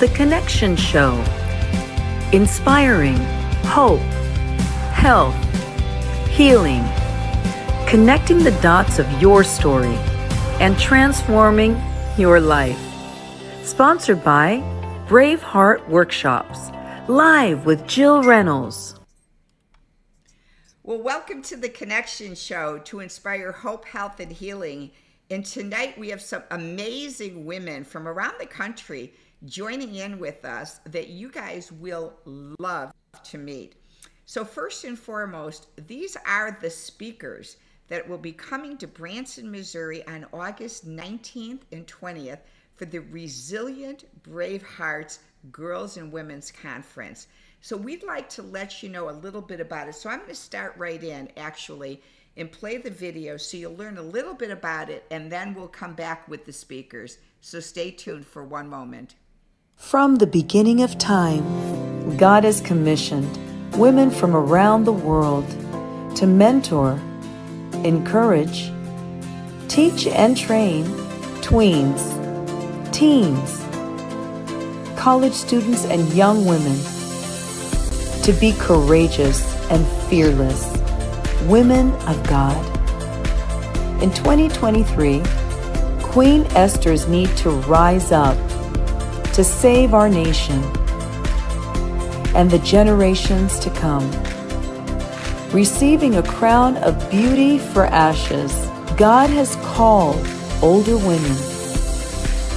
The Connection Show. Inspiring hope, health, healing, connecting the dots of your story and transforming your life. Sponsored by Braveheart Workshops, live with Jill Reynolds. Well, welcome to the Connection Show to inspire hope, health, and healing. And tonight we have some amazing women from around the country joining in with us that you guys will love to meet. So first and foremost, these are the speakers that will be coming to Branson, Missouri on August 19th and 20th for the Resilient Bravehearts Girls and Women's Conference. So we'd like to let you know a little bit about it. So I'm going to start right in, actually, and play the video so you'll learn a little bit about it, and then we'll come back with the speakers. So stay tuned for one moment. From the beginning of time, God has commissioned women from around the world to mentor, encourage, teach and train tweens, teens, college students, and young women to be courageous and fearless women of God. In 2023, Queen Esther's need to rise up to save our nation and the generations to come. Receiving a crown of beauty for ashes, God has called older women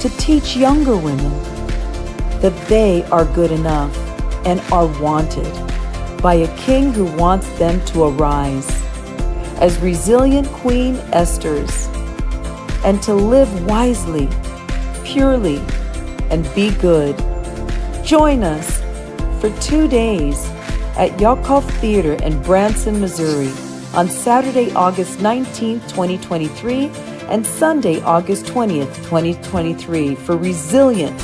to teach younger women that they are good enough and are wanted by a king who wants them to arise as resilient Queen Esthers and to live wisely, purely, and be good. Join us for 2 days at Yakov Theater in Branson, Missouri on Saturday, August 19th, 2023 and Sunday, August 20th, 2023 for Resilient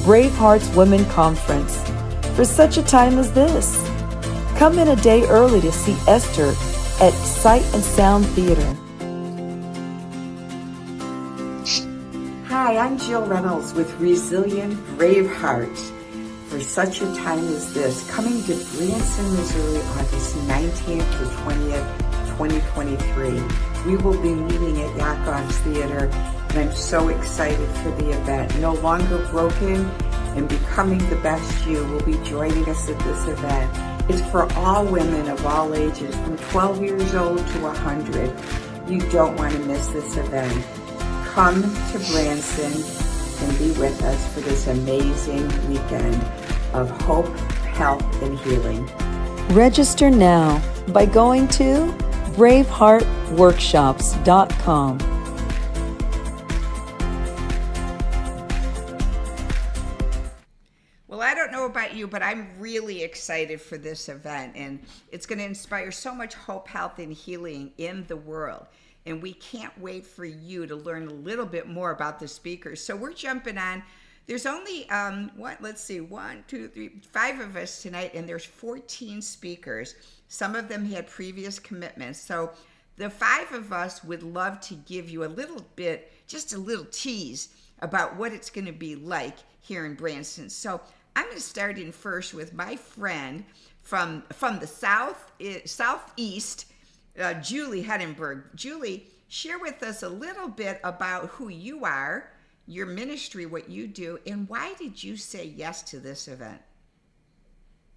Bravehearts Women Conference. For such a time as this, come in a day early to see Esther at Sight and Sound Theater. Hi, I'm Jill Reynolds with Resilient Braveheart. For such a time as this, coming to Branson, Missouri, August 19th to 20th, 2023. We will be meeting at Yakov's Theater, and I'm so excited for the event. No longer broken and becoming the best you will be joining us at this event. It's for all women of all ages, from 12 years old to 100. You don't want to miss this event. Come to Branson and be with us for this amazing weekend of hope, health, and healing. Register now by going to braveheartworkshops.com. Well, I don't know about you, but I'm really excited for this event, and it's going to inspire so much hope, health, and healing in the world. And we can't wait for you to learn a little bit more about the speakers. So we're jumping on. There's only, 5 of us tonight, and there's 14 speakers. Some of them had previous commitments. So the 5 of us would love to give you a little bit, just a little tease about what it's going to be like here in Branson. So I'm going to start in first with my friend from the southeast, Julie Hedenberg. Julie, share with us a little bit about who you are, your ministry, what you do, and why did you say yes to this event?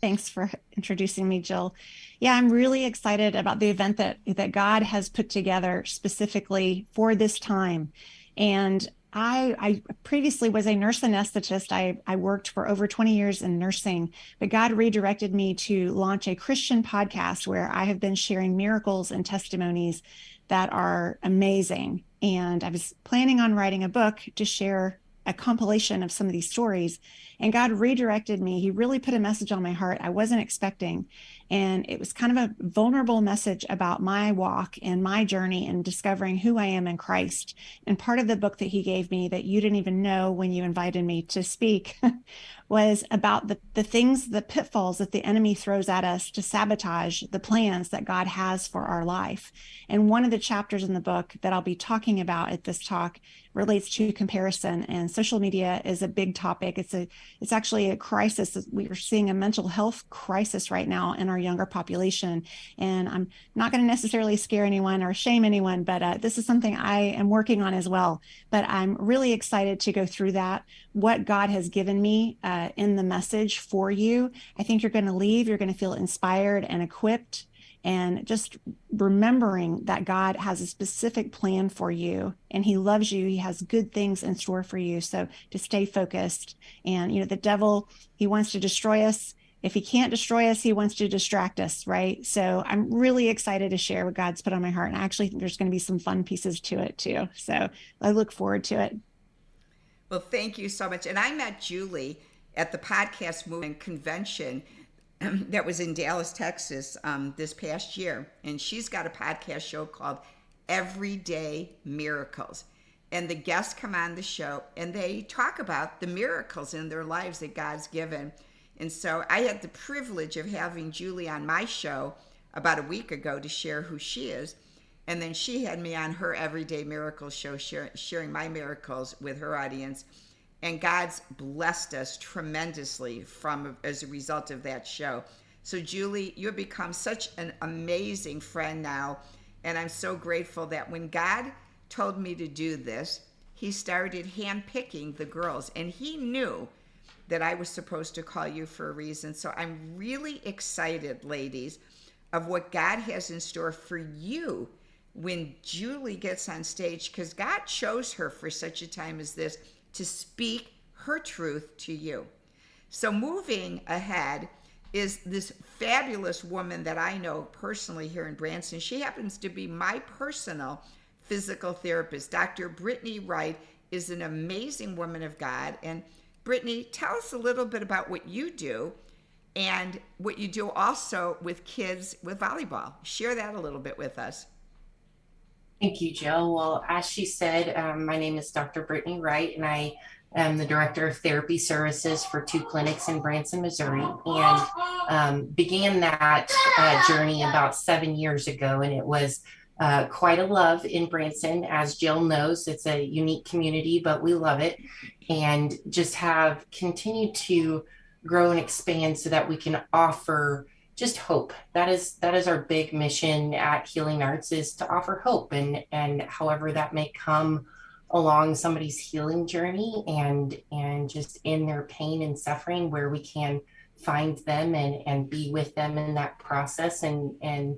Thanks for introducing me, Jill. Yeah, I'm really excited about the event that God has put together specifically for this time. And I previously was a nurse anesthetist. I worked for over 20 years in nursing, but God redirected me to launch a Christian podcast where I have been sharing miracles and testimonies that are amazing. And I was planning on writing a book to share a compilation of some of these stories. And God redirected me. He really put a message on my heart I wasn't expecting. And it was kind of a vulnerable message about my walk and my journey and discovering who I am in Christ. And part of the book that he gave me that you didn't even know when you invited me to speak was about the things, the pitfalls that the enemy throws at us to sabotage the plans that God has for our life. And one of the chapters in the book that I'll be talking about at this talk relates to comparison, and social media is a big topic. It's actually a crisis. We are seeing a mental health crisis right now in our younger population. And I'm not going to necessarily scare anyone or shame anyone, but this is something I am working on as well. But I'm really excited to go through that, what God has given me in the message for you. I think you're going to leave, you're going to feel inspired and equipped, and just remembering that God has a specific plan for you and he loves you. He has good things in store for you. So to stay focused. And, the devil, he wants to destroy us. If he can't destroy us, he wants to distract us, right? So I'm really excited to share what God's put on my heart. And I actually think there's going to be some fun pieces to it too. So I look forward to it. Well, thank you so much. And I met Julie at the Podcast Movement Convention that was in Dallas, Texas this past year. And she's got a podcast show called Everyday Miracles. And the guests come on the show and they talk about the miracles in their lives that God's given. And so I had the privilege of having Julie on my show about a week ago to share who she is. And then she had me on her Everyday Miracles show, sharing my miracles with her audience. And God's blessed us tremendously as a result of that show. So Julie, you've become such an amazing friend now. And I'm so grateful that when God told me to do this, he started handpicking the girls. And he knew that I was supposed to call you for a reason. So I'm really excited, ladies, of what God has in store for you when Julie gets on stage, because God chose her for such a time as this to speak her truth to you. So moving ahead is this fabulous woman that I know personally here in Branson. She happens to be my personal physical therapist. Dr. Brittany Wright is an amazing woman of God. And Brittany, tell us a little bit about what you do and what you do also with kids with volleyball. Share that a little bit with us. Thank you, Jill. Well, as she said, my name is Dr. Brittany Wright, and I am the Director of Therapy Services for 2 clinics in Branson, Missouri, and began that journey about 7 years ago. And it was quite a love in Branson. As Jill knows, it's a unique community, but we love it, and just have continued to grow and expand so that we can offer just hope. That is our big mission at Healing Arts, is to offer hope, and however that may come along somebody's healing journey, and just in their pain and suffering, where we can find them and be with them in that process. And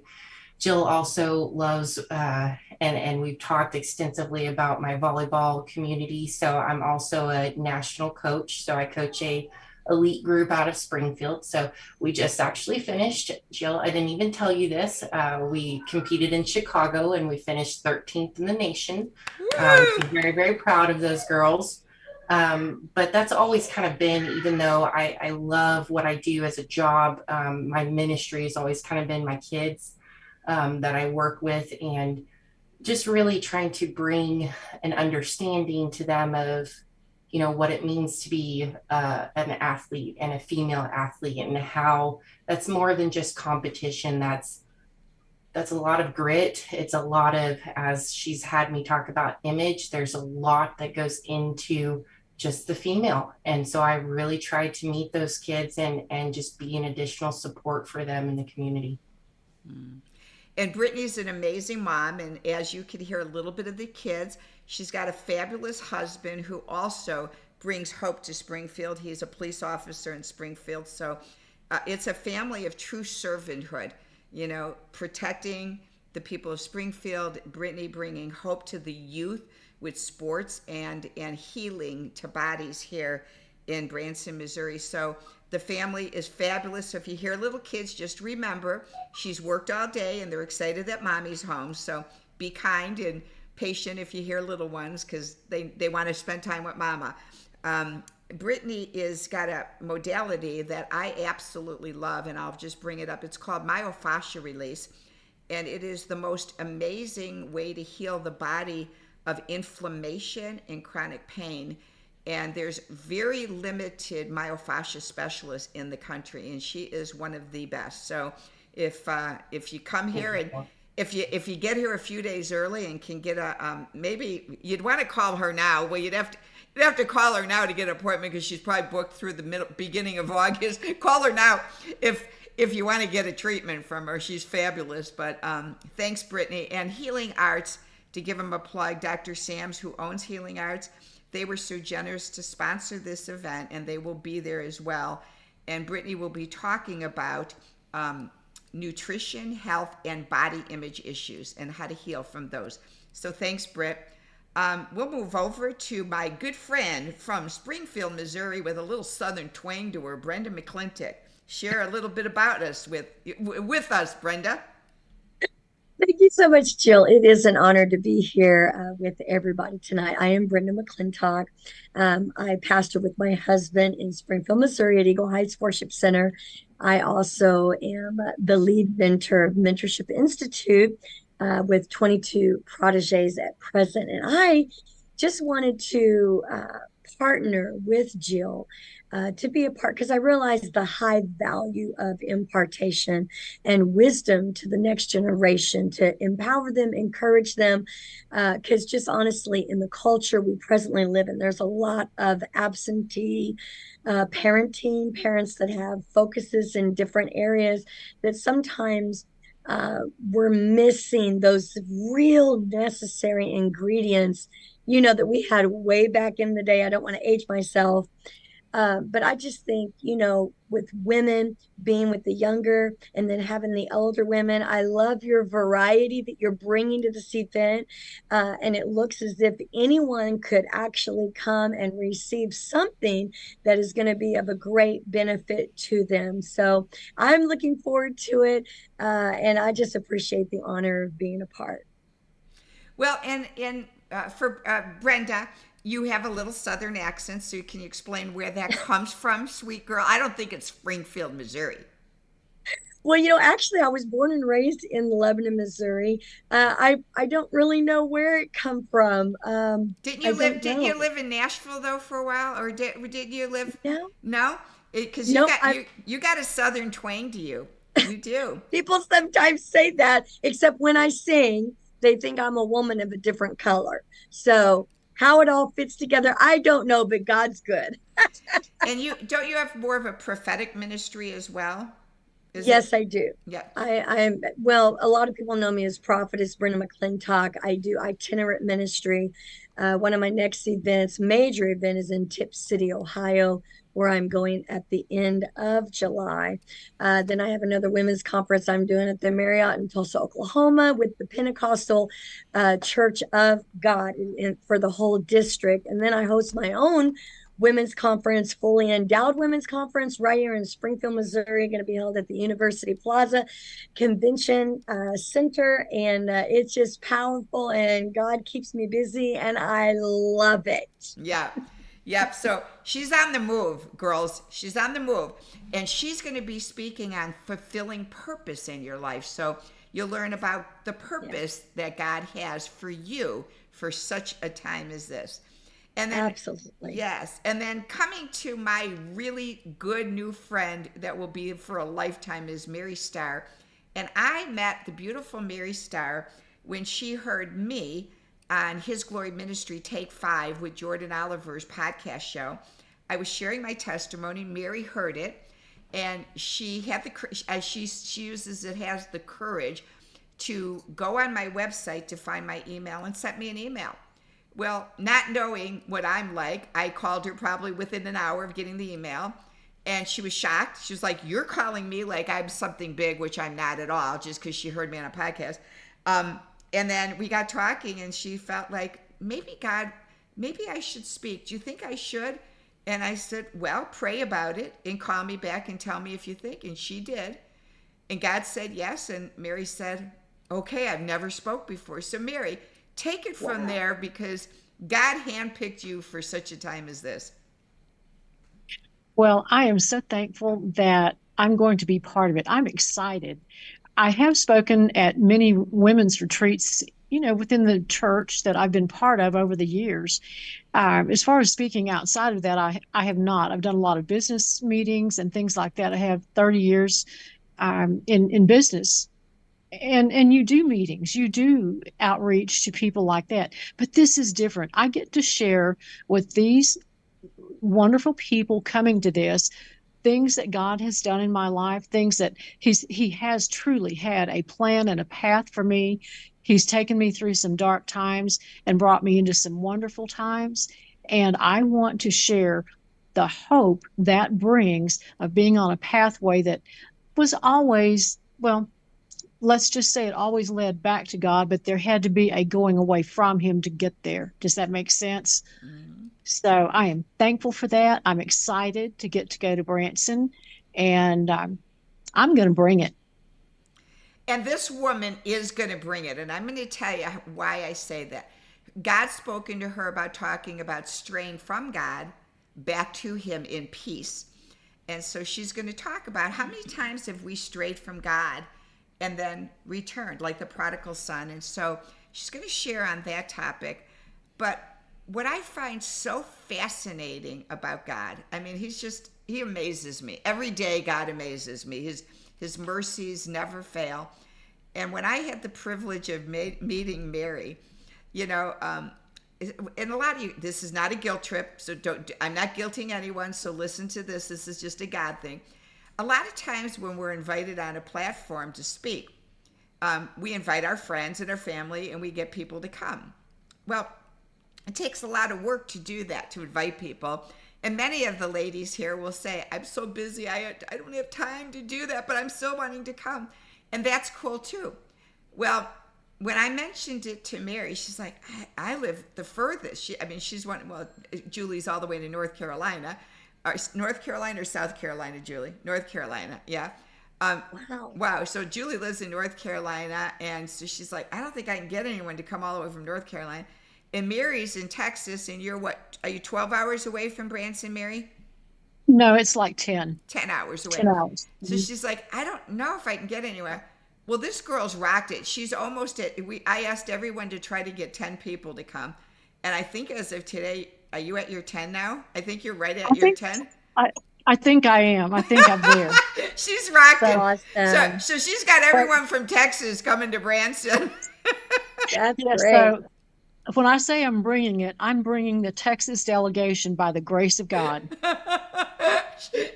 Jill also loves, and we've talked extensively about my volleyball community. So I'm also a national coach. So I coach a elite group out of Springfield. So we just actually finished, Jill, I didn't even tell you this. We competed in Chicago and we finished 13th in the nation. So very, very proud of those girls. But that's always kind of been, even though I love what I do as a job, my ministry has always kind of been my kids that I work with, and just really trying to bring an understanding to them of, what it means to be an athlete and a female athlete, and how that's more than just competition. That's a lot of grit. It's a lot of, as she's had me talk about image, there's a lot that goes into just the female. And so I really try to meet those kids and just be an additional support for them in the community. And Brittany's an amazing mom, and as you can hear a little bit of the kids, she's got a fabulous husband who also brings hope to Springfield. He's a police officer in Springfield, so it's a family of true servanthood, protecting the people of Springfield, Brittany bringing hope to the youth with sports and healing to bodies here in Branson, Missouri. So the family is fabulous. So if you hear little kids, just remember she's worked all day and they're excited that mommy's home. So be kind and patient if you hear little ones, because they want to spend time with mama. Brittany is got a modality that I absolutely love, and I'll just bring it up. It's called myofascial release, and it is the most amazing way to heal the body of inflammation and chronic pain. And there's very limited myofascia specialists in the country, and she is one of the best. So if you come here and if you get here a few days early and can get a maybe you'd want to call her now. Well, you'd have to call her now to get an appointment because she's probably booked through the beginning of August. Call her now if you want to get a treatment from her. She's fabulous. But thanks, Brittany. And Healing Arts, to give them a plug, Dr. Sams, who owns Healing Arts, they were so generous to sponsor this event, and they will be there as well. And Brittany will be talking about nutrition, health, and body image issues and how to heal from those. So thanks, Britt. We'll move over to my good friend from Springfield, Missouri, with a little southern twang to her, Brenda McClintock. Share a little bit about us with us, Brenda. Thank you so much, Jill. It is an honor to be here with everybody tonight. I am Brenda McClintock. I pastor with my husband in Springfield, Missouri at Eagle Heights Worship Center. I also am the lead mentor of Mentorship Institute with 22 proteges at present. And I just wanted to partner with Jill to be a part, because I realized the high value of impartation and wisdom to the next generation, to empower them, encourage them, because just honestly, in the culture we presently live in, there's a lot of absentee parenting, parents that have focuses in different areas that sometimes we're missing those real necessary ingredients, that we had way back in the day. I don't want to age myself. But I just think, with women being with the younger and then having the older women, I love your variety that you're bringing to this event. And it looks as if anyone could actually come and receive something that is going to be of a great benefit to them. So I'm looking forward to it. And I just appreciate the honor of being a part. Well, and for Brenda, you have a little southern accent, so can you explain where that comes from, sweet girl? I don't think it's Springfield, Missouri. Well, actually, I was born and raised in Lebanon, Missouri. I don't really know where it come from. Didn't you live in Nashville though for a while, or did you live? No, because you got a southern twang to you. You do. People sometimes say that, except when I sing, they think I'm a woman of a different color. So how it all fits together, I don't know, but God's good. And don't you have more of a prophetic ministry as well? Yes, I do. Yeah. Well, a lot of people know me as Prophetess Brenda McClintock. I do itinerant ministry. One of my next major event is in Tip City, Ohio, where I'm going at the end of July. Then I have another women's conference I'm doing at the Marriott in Tulsa, Oklahoma, with the Pentecostal Church of God for the whole district. And then I host my own women's conference, fully endowed women's conference, right here in Springfield, Missouri, going to be held at the University Plaza Convention Center. And it's just powerful, and God keeps me busy, and I love it. Yeah. Yep. So she's on the move, girls. She's on the move. And she's going to be speaking on fulfilling purpose in your life. So you'll learn about the purpose that God has for you for such a time as this. And then, absolutely. Yes. And then coming to my really good new friend that will be for a lifetime is Mary Starr. And I met the beautiful Mary Starr when she heard me on His Glory Ministry Take 5 with Jordan Oliver's podcast show. I was sharing my testimony. Mary heard it, and she had she has the courage to go on my website to find my email and sent me an email. Well, not knowing what I'm like, I called her probably within an hour of getting the email, and she was shocked. She was like, "You're calling me like I'm something big," which I'm not at all, just because she heard me on a podcast. And then we got talking, and she felt like, maybe I should speak. Do you think I should? And I said, well, pray about it and call me back and tell me if you think. And she did. And God said yes. And Mary said, okay, I've never spoke before. So Mary, take it from there, because God handpicked you for such a time as this. Well, I am so thankful that I'm going to be part of it. I'm excited. I have spoken at many women's retreats, within the church that I've been part of over the years. As far as speaking outside of that, I have not. I've done a lot of business meetings and things like that. I have 30 years in business. And you do meetings, you do outreach to people like that. But this is different. I get to share with these wonderful people coming to this things that God has done in my life, things that he has truly had a plan and a path for me. He's taken me through some dark times and brought me into some wonderful times. And I want to share the hope that brings of being on a pathway that was always, well, let's just say it always led back to God, but there had to be a going away from him to get there. Does that make sense? Mm-hmm. So I am thankful for that. I'm excited to get to go to Branson, and I'm going to bring it. And this woman is going to bring it. And I'm going to tell you why I say that. God's spoken to her about talking about straying from God back to him in peace. And so she's going to talk about how many times have we strayed from God and then returned, like the prodigal son. And so she's going to share on that topic. But what I find so fascinating about God, I mean, he amazes me. Every day God amazes me. His mercies never fail. And when I had the privilege of meeting Mary, and a lot of you, this is not a guilt trip, so I'm not guilting anyone, so listen to this. This is just a God thing. A lot of times when we're invited on a platform to speak, we invite our friends and our family and we get people to come. Well, it takes a lot of work to do that, to invite people. And many of the ladies here will say, I'm so busy, I don't have time to do that, but I'm still wanting to come. And that's cool too. Well, when I mentioned it to Mary, she's like, I live the furthest. Julie's all the way to North Carolina. North Carolina or South Carolina, Julie? North Carolina, yeah. Wow. So Julie lives in North Carolina, and so she's like, I don't think I can get anyone to come all the way from North Carolina. And Mary's in Texas, and are you 12 hours away from Branson, Mary? No, it's like 10. 10 hours away. 10 hours. So she's like, I don't know if I can get anywhere. Well, this girl's rocked it. She's almost I asked everyone to try to get 10 people to come. And I think as of today, are you at your 10 now? I think you're right at your 10. I think I am. I think I'm there. She's rocking. Awesome. So she's got everyone from Texas coming to Branson. That's great. So when I say I'm bringing it, I'm bringing the Texas delegation by the grace of God.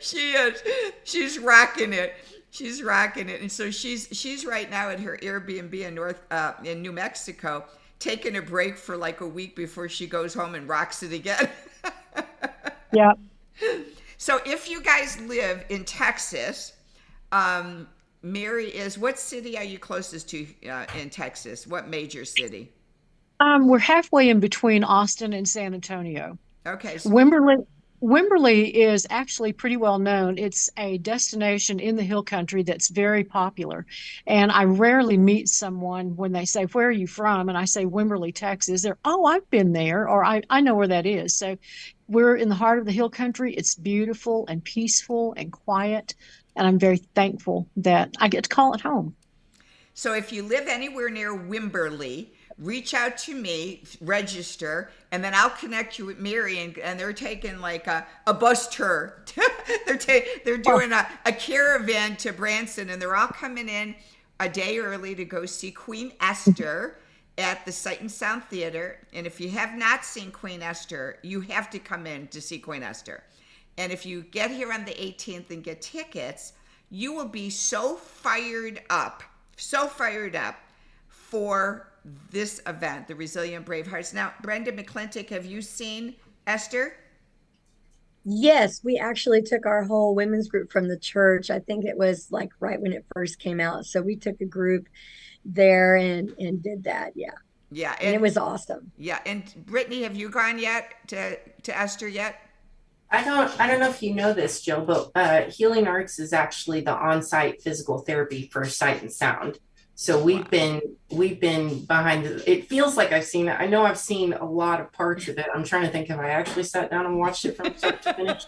She is. She's rocking it. She's rocking it. And so she's right now at her Airbnb in New Mexico, taking a break for like a week before she goes home and rocks it again. Yeah. So if you guys live in Texas, Mary what city are you closest to in Texas? What major city? We're halfway in between Austin and San Antonio. Okay. So Wimberley is actually pretty well known. It's a destination in the hill country that's very popular. And I rarely meet someone when they say, where are you from? And I say, Wimberley, Texas. They're, oh, I've been there, or I know where that is. So we're in the heart of the hill country. It's beautiful and peaceful and quiet. And I'm very thankful that I get to call it home. So if you live anywhere near Wimberley, reach out to me, register, and then I'll connect you with Mary, and they're taking like a bus tour. They're doing a caravan to Branson, and they're all coming in a day early to go see Queen Esther at the Sight and Sound Theater. And if you have not seen Queen Esther, you have to come in to see Queen Esther. And if you get here on the 18th and get tickets, you will be so fired up for this event, the Resilient Bravehearts. Now, Brenda McClintock, have you seen Esther? Yes, we actually took our whole women's group from the church. I think it was like right when it first came out. So we took a group there and did that. Yeah. Yeah. And it was awesome. Yeah. And Brittany, have you gone yet to Esther yet? I don't know if you know this, Jill, but Healing Arts is actually the on-site physical therapy for Sight and Sound. So we've been behind it feels like I've seen it. I know I've seen a lot of parts of it. I'm trying to think if I actually sat down and watched it from start to finish.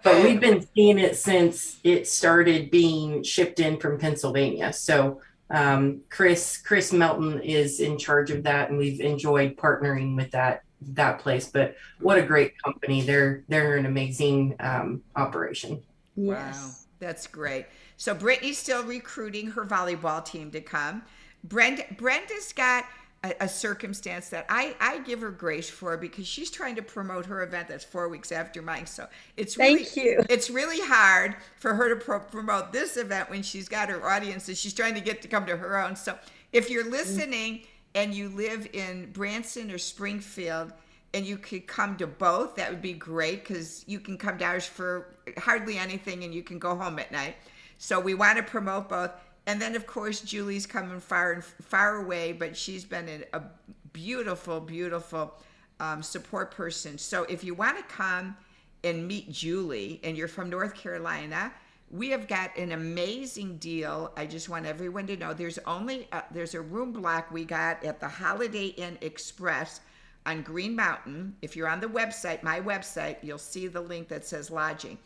But we've been seeing it since it started being shipped in from Pennsylvania. So Chris Melton is in charge of that, and we've enjoyed partnering with that place. But what a great company! They're an amazing operation. Wow, Yes. that's great. So Brittany's still recruiting her volleyball team to come. Brenda's got a circumstance that I give her grace for, because she's trying to promote her event that's 4 weeks after mine. So Thank you. it's really hard for her to promote this event when she's got her audiences she's trying to get to come to her own. So if you're listening and you live in Branson or Springfield, and you could come to both, that would be great, because you can come down for hardly anything and you can go home at night. So we want to promote both. And then, of course, Julie's coming far away, but she's been a beautiful, beautiful support person. So if you want to come and meet Julie and you're from North Carolina, we have got an amazing deal. I just want everyone to know there's a room block we got at the Holiday Inn Express on Green Mountain. If you're on the website, my website, you'll see the link that says lodging.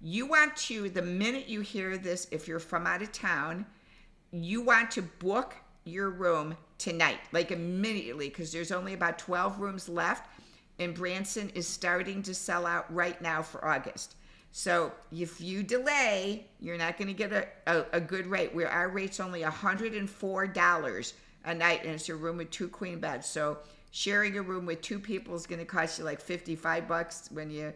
You want to, the minute you hear this, if you're from out of town, you want to book your room tonight, like immediately, because there's only about 12 rooms left, and Branson is starting to sell out right now for August. So if you delay, you're not going to get a good rate. Our rate's only $104 a night, and it's a room with 2 queen beds. So sharing a room with 2 people is going to cost you like $55 when you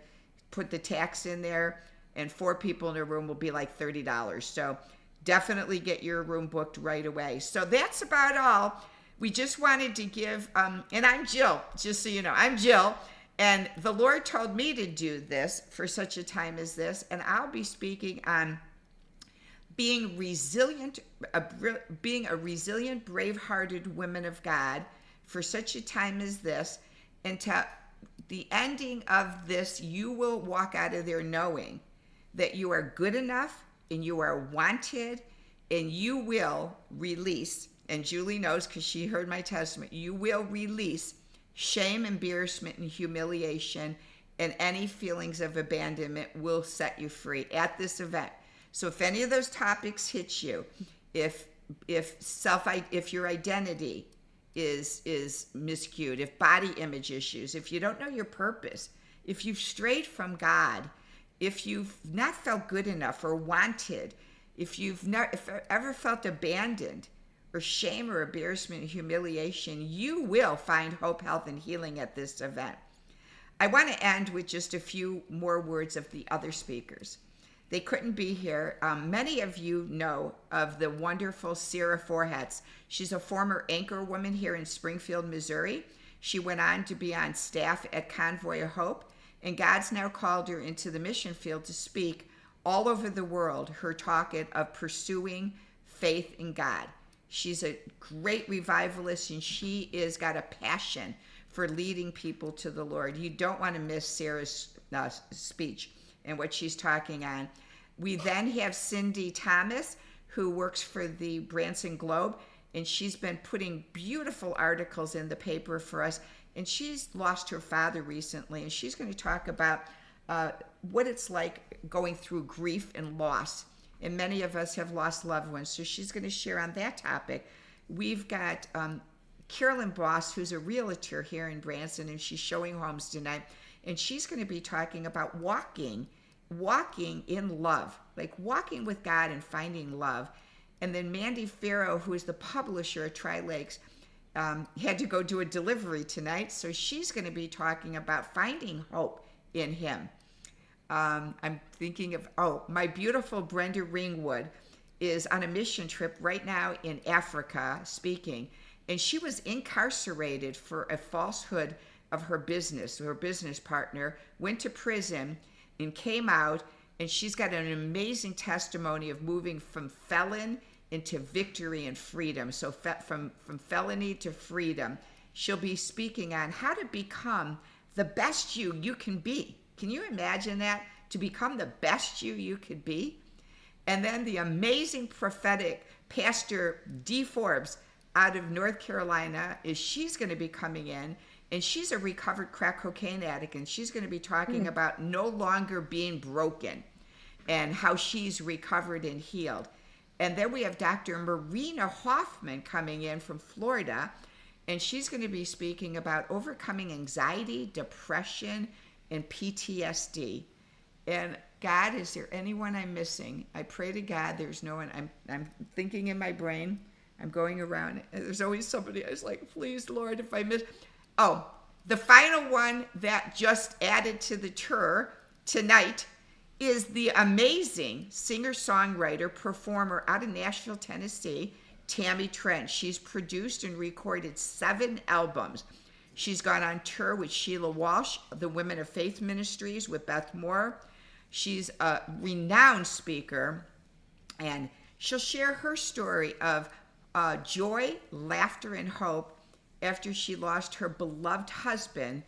put the tax in there, and 4 people in a room will be like $30. So definitely get your room booked right away. So that's about all. We just wanted to give, and I'm Jill, just so you know, I'm Jill, and the Lord told me to do this for such a time as this, and I'll be speaking on being resilient, being a resilient, brave-hearted woman of God for such a time as this. And to the ending of this, you will walk out of there knowing that you are good enough and you are wanted, and you will release, and Julie knows because she heard my testimony, you will release shame, embarrassment, and humiliation, and any feelings of abandonment will set you free at this event. So if any of those topics hit you, if your identity is miscued, if body image issues, if you don't know your purpose, if you've strayed from God, if you've not felt good enough or wanted, if you've ever felt abandoned or shame or embarrassment and humiliation, you will find hope, health, and healing at this event. I want to end with just a few more words of the other speakers. They couldn't be here. Many of you know of the wonderful Sarah Forhetz. She's a former anchor woman here in Springfield, Missouri. She went on to be on staff at Convoy of Hope, and God's now called her into the mission field to speak all over the world, her talk of pursuing faith in God. She's a great revivalist, and she is got a passion for leading people to the Lord. You don't want to miss Sarah's speech and what she's talking on. We then have Cindy Thomas, who works for the Branson Globe, and she's been putting beautiful articles in the paper for us. And she's lost her father recently, and she's going to talk about what it's like going through grief and loss. And many of us have lost loved ones, so she's going to share on that topic. We've got Carolyn Boss, who's a realtor here in Branson, and she's showing homes tonight. And she's going to be talking about walking in love, like walking with God and finding love. And then Mandy Farrow, who is the publisher at Tri-Lakes, had to go do a delivery tonight, so she's going to be talking about finding hope in Him. I'm thinking of, my beautiful Brenda Ringwood is on a mission trip right now in Africa speaking, and she was incarcerated for a falsehood of her business. Her business partner went to prison and came out, and she's got an amazing testimony of moving from felon into victory and freedom. So from felony to freedom. She'll be speaking on how to become the best you can be. Can you imagine that? To become the best you could be? And then the amazing prophetic Pastor D. Forbes out of North Carolina she's going to be coming in, and she's a recovered crack cocaine addict, and she's going to be talking about no longer being broken and how she's recovered and healed. And then we have Dr. Marina Hoffman coming in from Florida, and she's going to be speaking about overcoming anxiety, depression, and PTSD. And God, is there anyone I'm missing? I pray to God there's no one. I'm thinking in my brain. I'm going around. And there's always somebody I was like, please, Lord, if I miss. Oh, the final one that just added to the tour tonight is the amazing singer-songwriter, performer out of Nashville, Tennessee, Tammy Trent. She's produced and recorded 7 albums. She's gone on tour with Sheila Walsh, the Women of Faith Ministries with Beth Moore. She's a renowned speaker, and she'll share her story of joy, laughter, and hope after she lost her beloved husband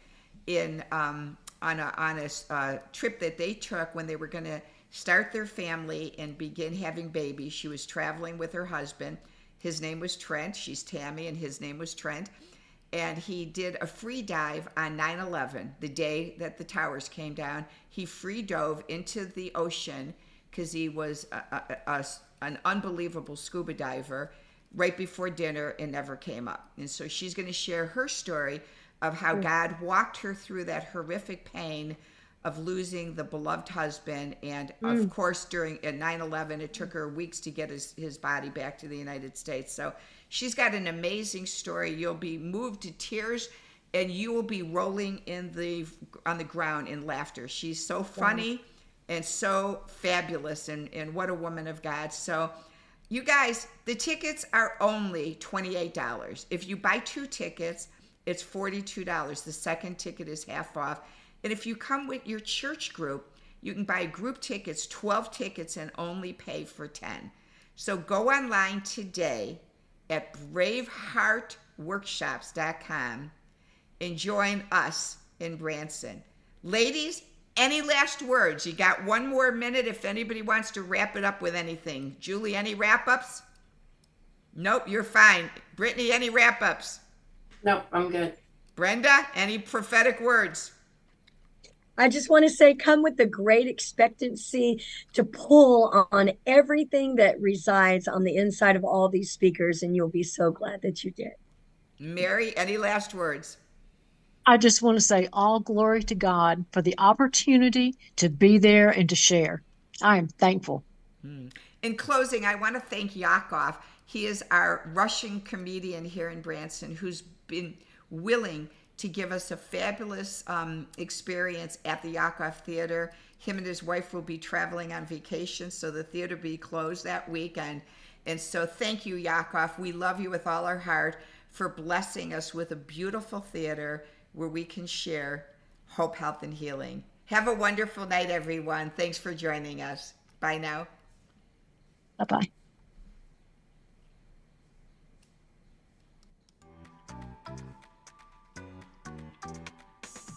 on a trip that they took when they were going to start their family and begin having babies. She was traveling with her husband. His name was Trent. She's Tammy, and his name was Trent. And he did a free dive on 9/11, the day that the towers came down. He free dove into the ocean because he was an unbelievable scuba diver right before dinner and never came up. And so she's going to share her story of how God walked her through that horrific pain of losing the beloved husband. And of course, during 9/11, it took her weeks to get his body back to the United States. So she's got an amazing story. You'll be moved to tears, and you will be rolling on the ground in laughter. She's so funny and so fabulous, and what a woman of God. So you guys, the tickets are only $28. If you buy 2 tickets, it's $42. The second ticket is half off. And if you come with your church group, you can buy group tickets, 12 tickets, and only pay for 10. So go online today at braveheartworkshops.com and join us in Branson. Ladies, any last words? You got 1 more minute if anybody wants to wrap it up with anything. Julie, any wrap-ups? Nope, you're fine. Brittany, any wrap-ups? Nope, I'm good. Brenda, any prophetic words? I just want to say, come with the great expectancy to pull on everything that resides on the inside of all these speakers, and you'll be so glad that you did. Mary, any last words? I just want to say all glory to God for the opportunity to be there and to share. I am thankful. In closing, I want to thank Yakov. He is our Russian comedian here in Branson who's been willing to give us a fabulous experience at the Yakov Theater. Him and his wife will be traveling on vacation, so the theater will be closed that weekend. And so thank you, Yakov. We love you with all our heart for blessing us with a beautiful theater where we can share hope, health, and healing. Have a wonderful night, everyone. Thanks for joining us. Bye now. Bye-bye.